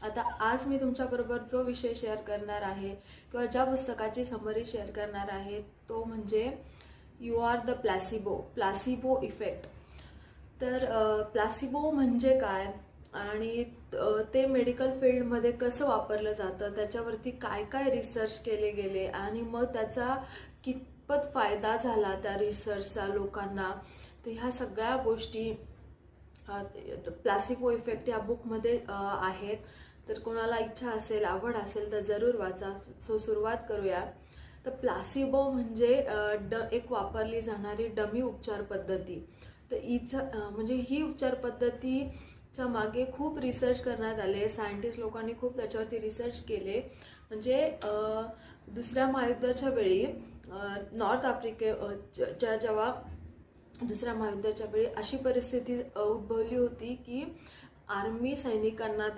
आता आज मी तुमच्याबरोबर जो विषय शेअर करणार आहे किंवा ज्या पुस्तकाची समरी शेअर करणार आहे तो म्हणजे you are the placebo effect. तर प्लासिबो म्हणजे काय आणि ते मेडिकल फील्डमध्ये कसं वापरलं जातं, त्याच्यावरती काय काय रिसर्च केले गेले आणि मग त्याचा कितपत फायदा झाला त्या रिसर्चचा लोकांना, तर ह्या सगळ्या गोष्टी प्लासिबो इफेक्ट या बुकमध्ये आहेत. तर कोणाला इच्छा असेल, आवड असेल तर जरूर वाचा. सो सुरुवात करूया. तर प्लासिबो म्हणजे एक वापरली जाणारी डमी उपचार पद्धती. तर म्हणजे ही उपचार पद्धतीच्या मागे खूप रिसर्च करण्यात आले. सायंटिस्ट लोकांनी खूप त्याच्यावरती रिसर्च केले. म्हणजे दुसऱ्या महायुद्धाच्या वेळी नॉर्थ आफ्रिकेच्या जेव्हा दुसऱ्या महायुद्धाच्या वेळी अशी परिस्थिती उद्भवली होती की आर्मी सैनिकांना